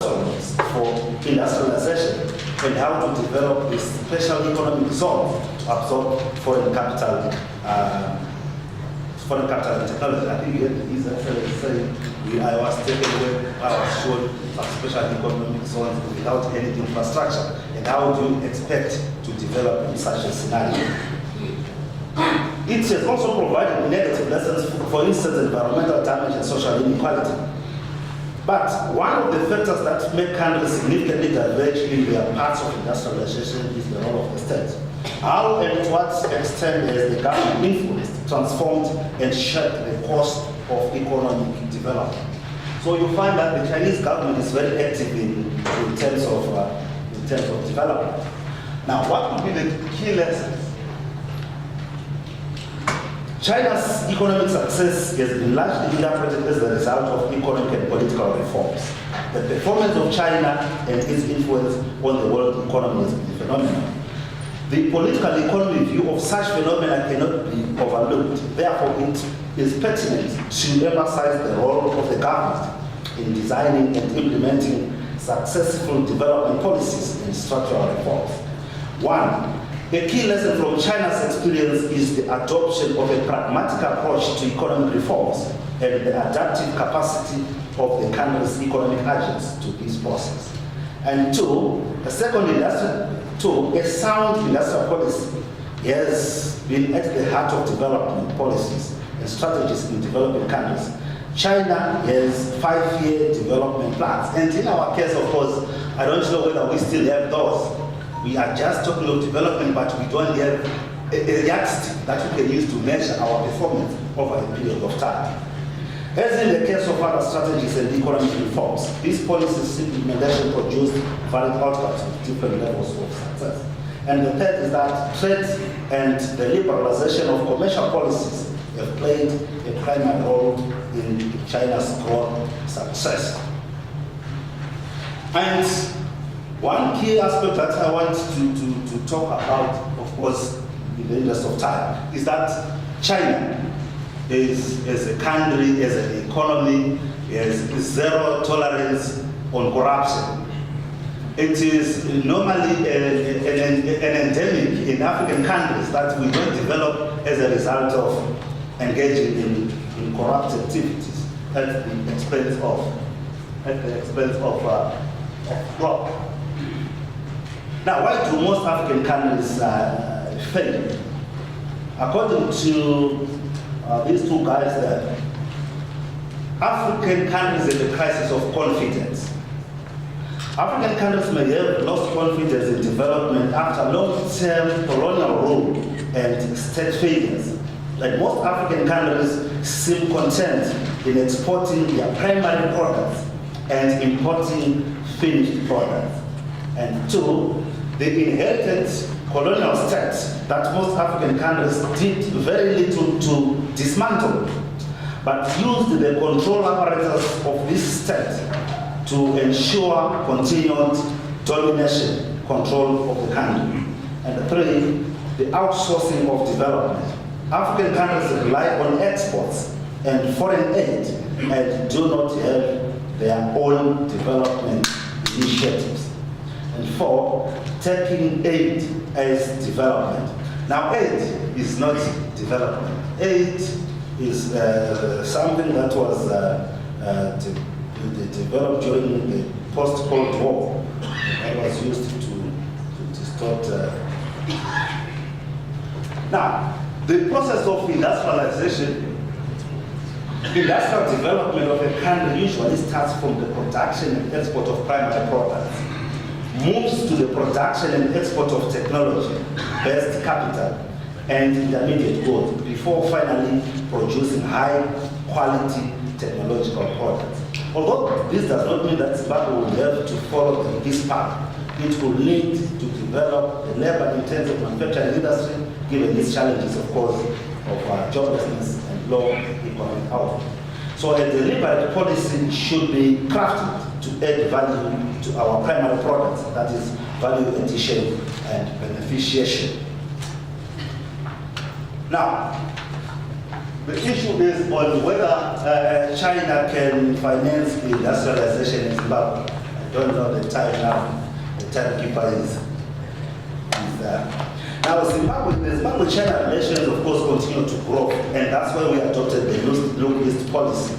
for industrialization and how to develop a special economic zone to absorb foreign capital and technology. I think you had these saying I was taken away, I was shown some special economic zones without any infrastructure. And how do you expect to develop in such a scenario? It has also provided negative lessons, for instance, environmental damage and social inequality. But one of the factors that make countries significantly diverge in their paths of industrialization is the role of the state. How and to what extent has the government influenced, transformed, and shaped the course of economic development? So you find that the Chinese government is very active in terms of development. Now, what would be the key lessons? China's economic success has been largely interpreted as a result of economic and political reforms. The performance of China and its influence on the world economy has been phenomenal. The political economy view of such phenomena cannot be overlooked. Therefore, it is pertinent to emphasize the role of the government in designing and implementing successful development policies and structural reforms. One, a key lesson from China's experience is the adoption of a pragmatic approach to economic reforms and the adaptive capacity of the country's economic agents to this process. And two, a sound industrial policy has been at the heart of development policies and strategies in developing countries. China has 5-year development plans, and in our case, of course, I don't know whether we still have those. We are just talking of development, but we don't have a yardstick that we can use to measure our performance over a period of time. As in the case of other strategies and economic reforms, these policies implementation produced varied outcomes with different levels of success. And the third is that trade and the liberalization of commercial policies have played a primary role in China's growth success. And one key aspect that I want to talk about, of course, in the interest of time, is that China is, as a country, as an economy, has zero tolerance on corruption. It is normally an endemic in African countries that we don't develop as a result of engaging in corrupt activities at the expense of growth. Now, why do most African countries fail? According to these two guys there, African countries have a crisis of confidence. African countries may have lost confidence in development after long-term colonial rule and state failures. Like most African countries seem content in exporting their primary products and importing finished products. And two, the inherited colonial states that most African countries did very little to dismantle, but used the control apparatus of this state to ensure continued domination, control of the country. And three, the outsourcing of development. African countries rely on exports and foreign aid and do not have their own development initiatives. And four, taking aid as development. Now, aid is not development. Aid is something that was developed during the post-Cold War that was used to distort. Now, the process of industrialization, industrial development of a country usually starts from the production and export of primary products, moves to the production and export of technology-based capital and intermediate goods before finally producing high-quality technological products. Although this does not mean that Zimbabwe will have to follow this path, it will need to develop a labor-intensive manufacturing industry, given these challenges, of course, of joblessness and low economic output. So a deliberate policy should be crafted to add value to our primary products, that is value addition and beneficiation. Now, the issue is on whether China can finance industrialization in Zimbabwe. don't know the time now. The timekeeper is now the Zimbabwe-China relations, of course, continue to grow, and that's why we adopted the Look East policy.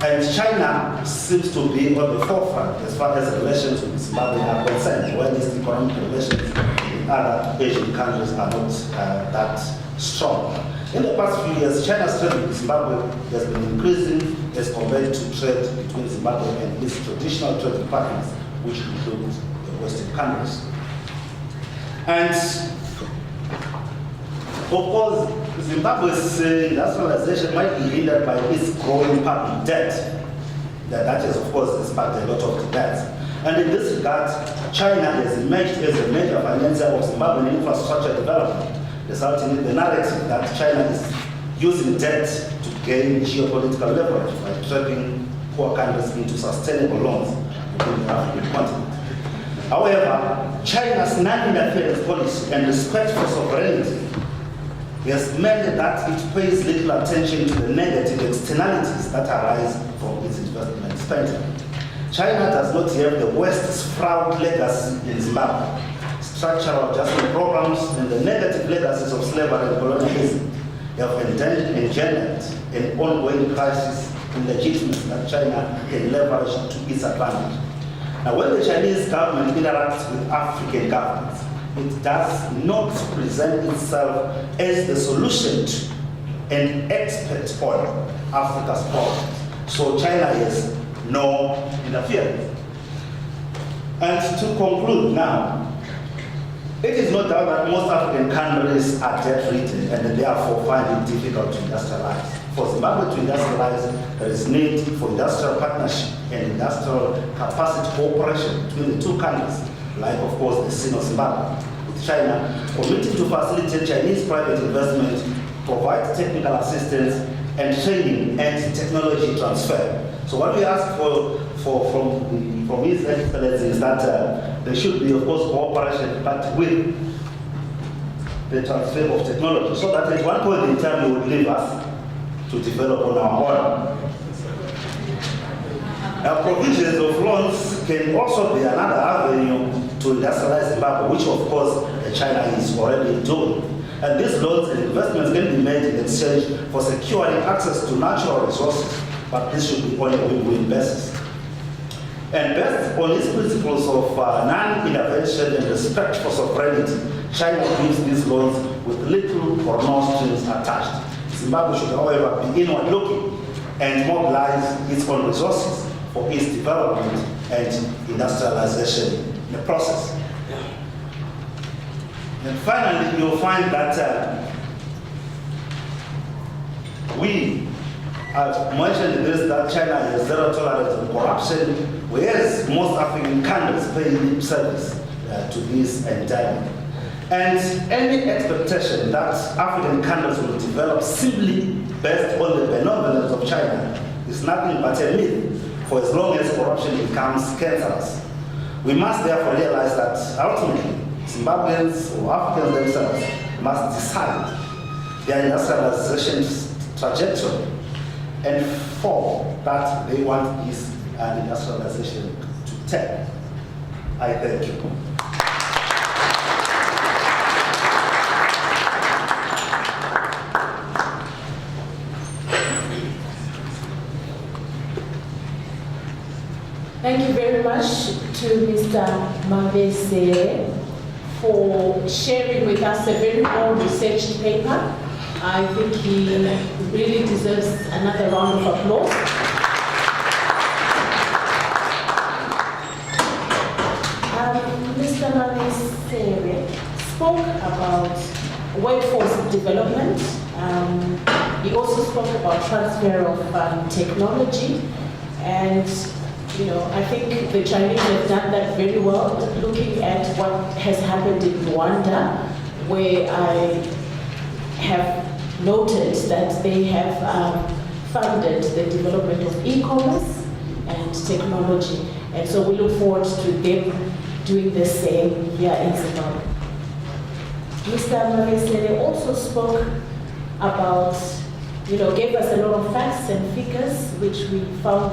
And China seems to be on the forefront as far as relations with Zimbabwe are concerned, while its economic relations with other Asian countries are not that strong. In the past few years, China's trade with Zimbabwe has been increasing as compared to trade between Zimbabwe and its traditional trading partners, which include the Western countries. And of course, Zimbabwe's industrialization might be hindered by its growing public debt. That has, of course, sparked a lot of debt. And in this regard, China has emerged as a major financier of Zimbabwean infrastructure development, resulting in the narrative that China is using debt to gain geopolitical leverage by trapping poor countries into sustainable loans within the African continent. However, China's non-interference policy and respect for sovereignty has meant that it pays little attention to the negative externalities that arise from its investment spending. China does not have the West's proud legacy in Zimbabwe. Structural adjustment programs and the negative legacies of slavery and colonialism have engendered an ongoing crisis in legitimacy that China can leverage to its advantage. Now, when the Chinese government interacts with African governments, it does not present itself as the solution to and expert on Africa's problems. So China has no interference. And to conclude now, it is no doubt that most African countries are debt-ridden and therefore find it difficult to industrialize. For Zimbabwe to industrialize, there is need for industrial partnership and industrial capacity cooperation between the two countries, like, of course, the Sino-Zimbabwe, with China committing to facilitate Chinese private investment, provide technical assistance and training and technology transfer. So what we ask from His Excellency is that there should be, of course, cooperation, but with the transfer of technology, so that at one point in time you would leave us to develop on our own. Now, provisions of loans can also be another avenue to industrialize Zimbabwe, which of course China is already doing. And these loans and investments can be made in exchange for securing access to natural resources, but this should be on a win-win basis. And based on its principles of non-intervention and respect for sovereignty, China gives these loans with little or no strings attached. Zimbabwe should, however, be inward-looking and mobilize its own resources for its development and industrialization in the process. And finally, you'll find that we have mentioned this, that China has zero tolerance on corruption, whereas most African countries pay lip service to this endeavor. And any expectation that African countries will develop simply based on the benevolence of China is nothing but a myth, for as long as corruption becomes cancerous. We must therefore realize that ultimately, Zimbabweans or Africans themselves must decide their industrialization trajectory, and for that they want this industrialization to take. I thank you. Thank you very much to Mr. Mavesere for sharing with us a very well-researched paper. I think he really deserves another round of applause. Mr. Mavesere spoke about workforce development. He also spoke about transfer of technology, and I think the Chinese have done that very well, looking at what has happened in Rwanda, where I have noted that they have funded the development of e-commerce and technology. And so we look forward to them doing the same here in Zimbabwe. Mr. Mavesere also spoke about, gave us a lot of facts and figures, which we found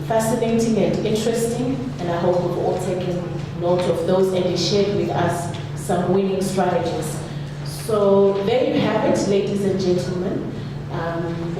fascinating and interesting, and I hope we've all taken note of those and you shared with us some winning strategies. So there you have it, ladies and gentlemen.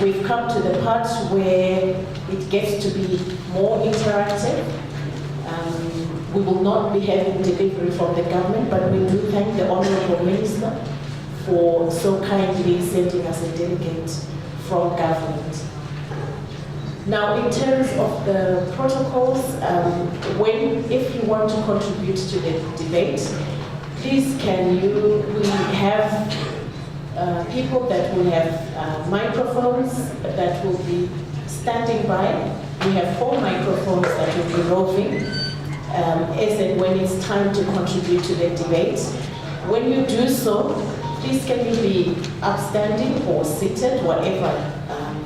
We've come to the part where it gets to be more interactive. We will not be having delivery from the government, but we do thank the Honourable Minister for so kindly sending us a delegate from government. Now, in terms of the protocols, if you want to contribute to the debate, please we have people that will have microphones that will be standing by. We have 4 microphones that will be roving as and when it's time to contribute to the debate. When you do so, please can you be upstanding or seated, whatever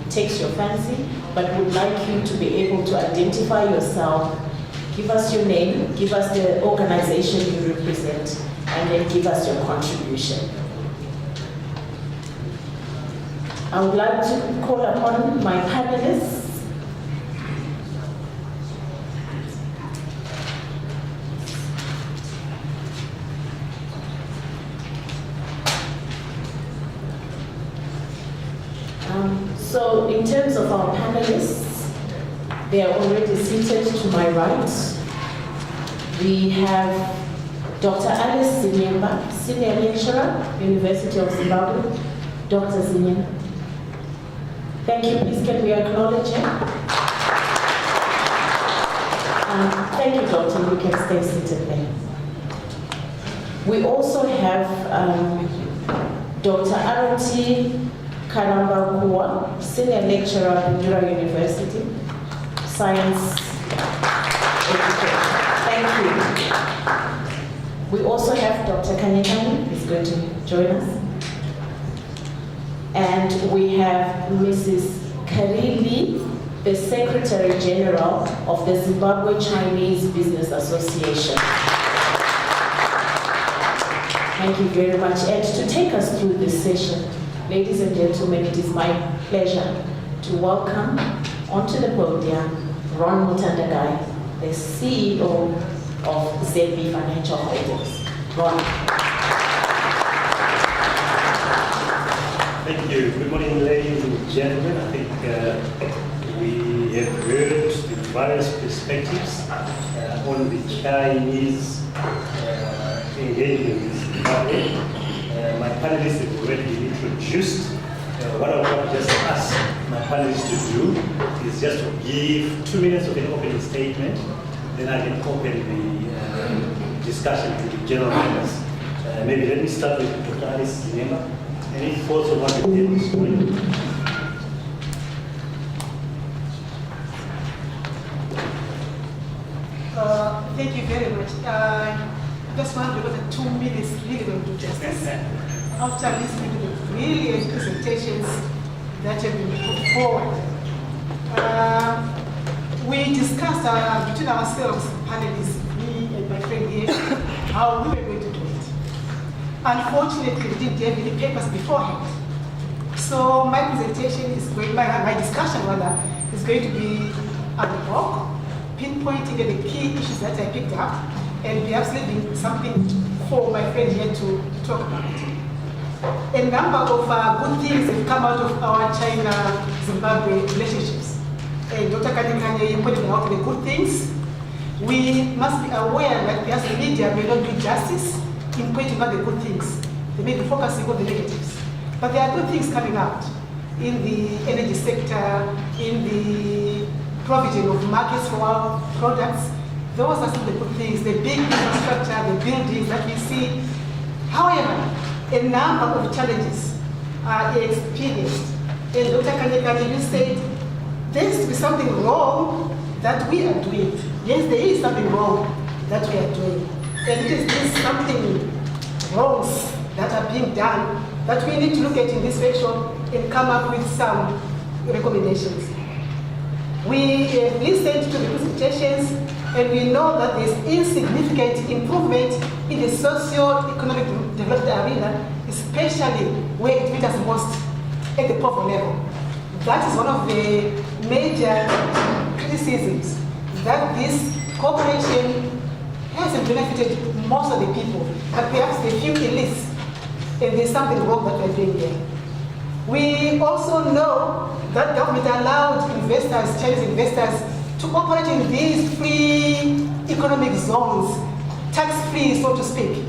takes your fancy, but would like you to be able to identify yourself, give us your name, give us the organization you represent, and then give us your contribution. I would like to call upon my panelists. So in terms of our panelists, they are already seated to my right. We have Dr. Alice Zinyemba, Senior Lecturer, University of Zimbabwe. Dr. Zinyemba. Thank you. Please can we acknowledge him? Thank you, Doctor. You can stay seated there. We also have Dr. Arati Karamba Kua, Senior Lecturer at Ndura University, Science Education. Thank you. We also have Dr. Kanyekani, who's going to join us. And we have Mrs. Karili, the Secretary General of the Zimbabwe Chinese Business Association. Thank you very much. And to take us through this session, ladies and gentlemen, it is my pleasure to welcome onto the podium Ron Mutandagai, the CEO of ZB Financial Holdings. Ron. Thank you. Good morning, ladies and gentlemen. I think we have heard the various perspectives on the Chinese engagement with Zimbabwe. My panelists have already been introduced. What I want to just ask my panelists to do is just to give 2 minutes of an opening statement, then I can open the discussion to the general members. Maybe let me start with Dr. Alice Zinyemba. Any thoughts on what we did this morning? Thank you very much. Just want to go to 2 minutes really going to do justice. After listening to the brilliant presentations that have been put forward, we discussed between ourselves, panelists, me and my friend here, how we were going to do it. Unfortunately, we didn't have any papers beforehand. So my presentation is going, my discussion rather, is going to be ad hoc, pinpointing the key issues that I picked up, and perhaps leaving something for my friend here to talk about. A number of good things have come out of our China-Zimbabwe relationships. And Dr. Kanyekani pointed out the good things. We must be aware that perhaps the media may not do justice in pointing out the good things. They may be focusing on the negatives. But there are good things coming out in the energy sector, in the provision of markets for our products. Those are some of the good things, the big infrastructure, the buildings that we see. However, a number of challenges are experienced. And Dr. Kanyekani, you said there has to be something wrong that we are doing. Yes, there is something wrong that we are doing. And it is this something wrongs that are being done that we need to look at in this workshop and come up with some recommendations. We have listened to the presentations and we know that there is insignificant improvement in the socio-economic development arena, especially where it matters most at the poverty level. That is one of the major criticisms that this cooperation hasn't benefited most of the people, but perhaps the few elites, and there's something wrong that we're doing there. We also know that government allowed investors, Chinese investors, to operate in these free economic zones, tax-free, so to speak,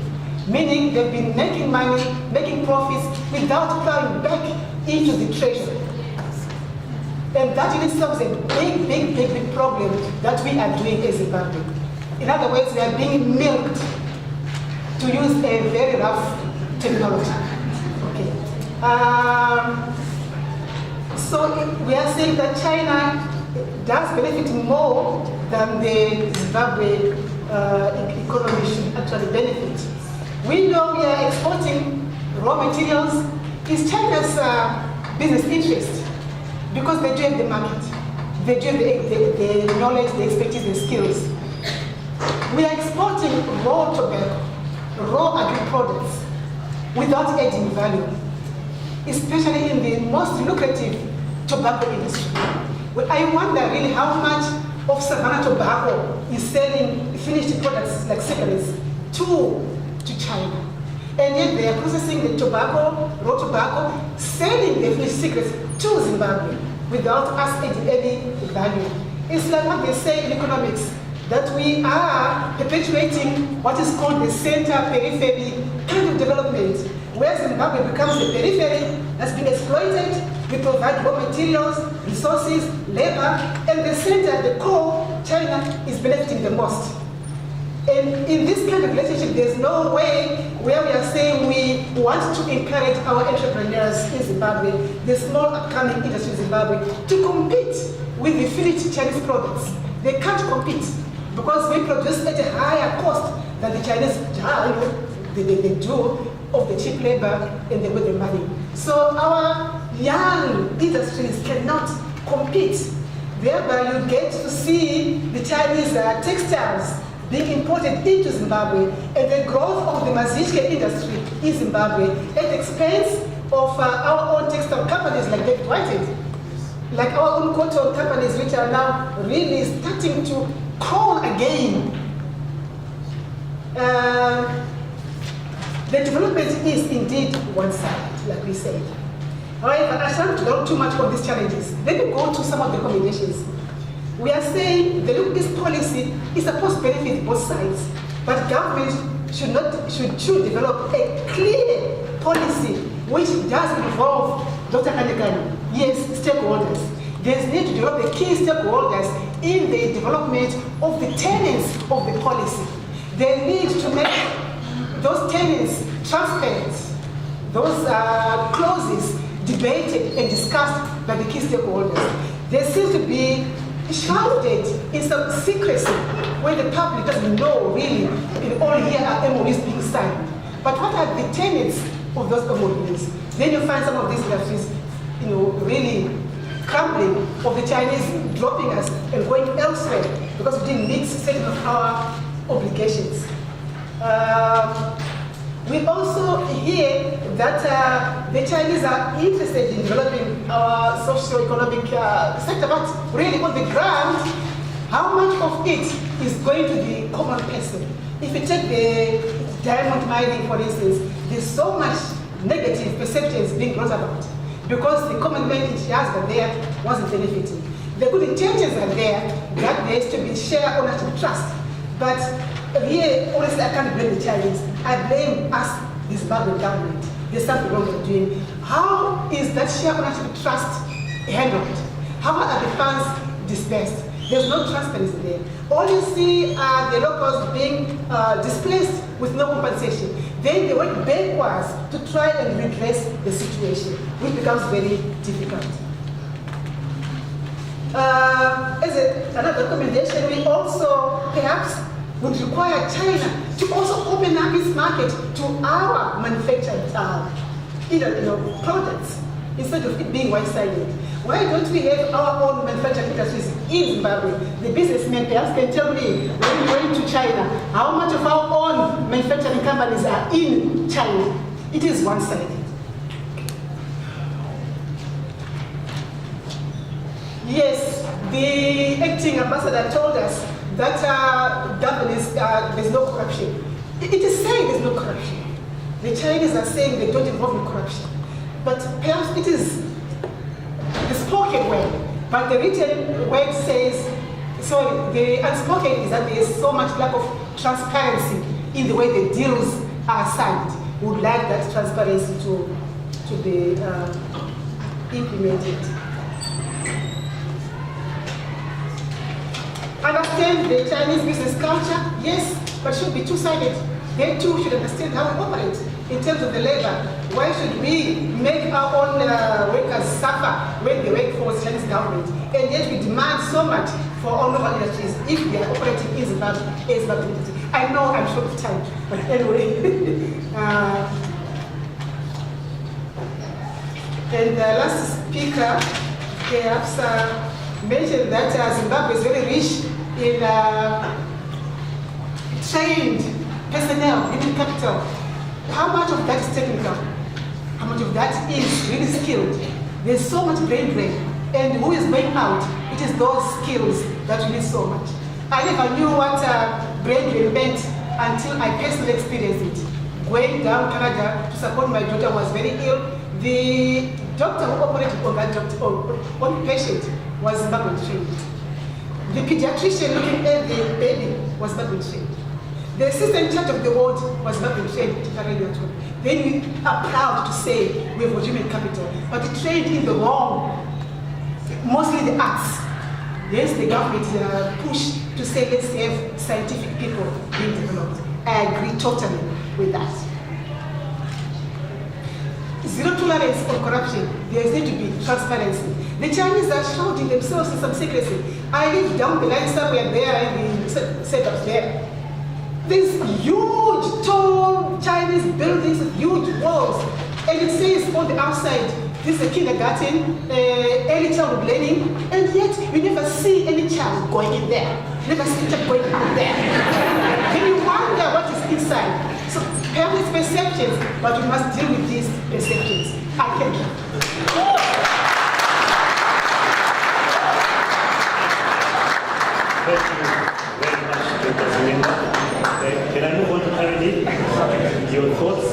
meaning they've been making money, making profits without plowing back into the treasury. And that in itself is a big problem that we are doing as Zimbabwe. In other words, we are being milked, to use a very rough terminology. Okay. So we are saying that China does benefit more than the Zimbabwe economy should actually benefit. We know we are exporting raw materials. It's China's business interest because they do have the market. They do have the knowledge, the expertise, the skills. We are exporting raw tobacco, raw agri products without adding value, especially in the most lucrative tobacco industry. Well, I wonder really how much of Savannah tobacco is selling finished products like cigarettes to China. And yet they are processing the tobacco, raw tobacco, selling the finished cigarettes to Zimbabwe without us adding any value. It's like what they say in economics, that we are perpetuating what is called the center-periphery kind of development, where Zimbabwe becomes the periphery that's been exploited. We provide raw materials, resources, labor, and the center, the core, China, is benefiting the most. And in this kind of relationship, there's no way where we are saying we want to encourage our entrepreneurs in Zimbabwe, the small upcoming industry in Zimbabwe, to compete with the finished Chinese products. They can't compete because we produce at a higher cost than the Chinese they do of the cheap labor and the with the money. So our young industries cannot compete. Thereby you get to see the Chinese textiles being imported into Zimbabwe and the growth of the Mazishke industry in Zimbabwe at the expense of our own textile companies like David Whited, like our own cotton companies which are now really starting to crawl again. The development is indeed one side, like we said. However, I shan't dwell too much on these challenges. Let me go to some of the recommendations. We are saying the look-east policy is supposed to benefit both sides, but government should develop a clear policy which does involve Dr. Kanekani, yes, stakeholders. There's need to develop the key stakeholders in the development of the tenets of the policy. They need to make those tenets transparent, those clauses debated and discussed by the key stakeholders. They seem to be shrouded in some secrecy where the public doesn't know really in all here are MOUs being signed. But what are the tenets of those MOUs? Then you find some of these industries, really crumbling, of the Chinese dropping us and going elsewhere because we didn't meet certain of our obligations. We also hear that the Chinese are interested in developing our socio-economic sector, but really on the ground, how much of it is going to the common person? If you take the diamond mining, for instance, there's so much negative perceptions being brought about because the common man in Chiazga there wasn't benefiting. The good intentions are there, that there is to be share ownership trust. But here, honestly, I can't blame the Chinese. I blame us, the Zimbabwean government. There's something wrong with doing. How is that share ownership trust handled? How are the funds dispersed? There's no transparency there. All you see are the locals being displaced with no compensation. Then they work backwards to try and redress the situation, which becomes very difficult. Another recommendation, we also perhaps would require China to also open up its market to our manufactured products instead of it being one-sided. Why don't we have our own manufacturing industries in Zimbabwe? The businessmen perhaps can tell me, when we went to China, how much of our own manufacturing companies are in China? It is one-sided. Yes, the acting ambassador told us that there's no corruption. It is saying there's no corruption. The Chinese are saying they don't involve in corruption. But perhaps it is the spoken word, but the written word says, sorry, the unspoken is that there is so much lack of transparency in the way the deals are signed. We would like that transparency to be implemented. Understand the Chinese business culture, yes, but should be two-sided. They too should understand how we operate in terms of the labor. Why should we make our own workers suffer when they work for the Chinese government? And yet we demand so much for all local industries if they are operating in Zimbabwe. I know I'm short of time, but anyway. And the last speaker perhaps mentioned that Zimbabwe is very rich in trained personnel, human capital. How much of that is technical? How much of that is really skilled? There's so much brain drain. And who is going out? It is those skills that we need so much. I never knew what brain drain meant until I personally experienced it. Going down Canada to support my daughter who was very ill. The doctor who operated on that on patient was Zimbabwean trained. The pediatrician looking at the baby was Zimbabwean trained. The assistant in charge of the ward was Zimbabwean trained to carry that one. Then we are proud to say we have human capital, but we trained in the wrong, mostly the arts. Yes, the government push to say let's have scientific people being developed. I agree totally with that. Zero tolerance on corruption. There needs to be transparency. The Chinese are shrouding themselves in some secrecy. I live down the line somewhere there in the setups there. These huge, tall Chinese buildings with huge walls. And it says on the outside, this is a kindergarten, early childhood learning, and yet you never see any child going in there. You never see a child going in there. Then you wonder what is inside. So perhaps it's perceptions, but we must deal with these perceptions. I thank you. Thank you very much, Dr. Zilinda. Can I move on to Caroline? Your thoughts?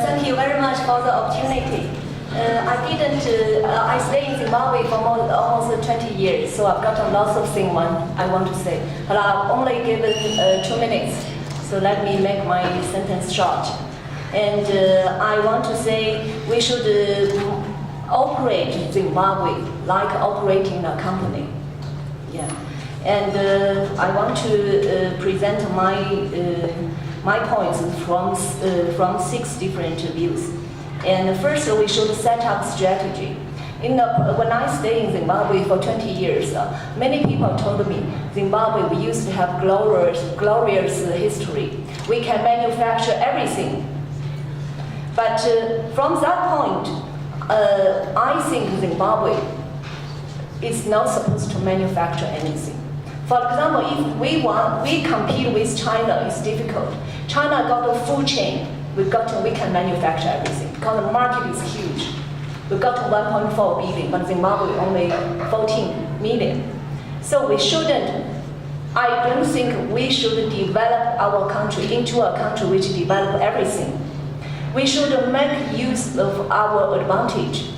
Thank you very much for the opportunity. I stay in Zimbabwe for almost 20 years, so I've got a lot of things I want to say. But I've only given 2 minutes, so let me make my sentence short. And I want to say we should operate Zimbabwe like operating a company. Yeah. And I want to present my points from 6 different views. And first, we should set up strategy. When I stay in Zimbabwe for 20 years, many people told me, Zimbabwe, we used to have glorious history. We can manufacture everything. But from that point, I think Zimbabwe is not supposed to manufacture anything. For example, if we compete with China, it's difficult. China got a full chain. We can manufacture everything because the market is huge. We got to 1.4 billion, but Zimbabwe only 14 million. So I don't think we should develop our country into a country which develops everything. We should make use of our advantage.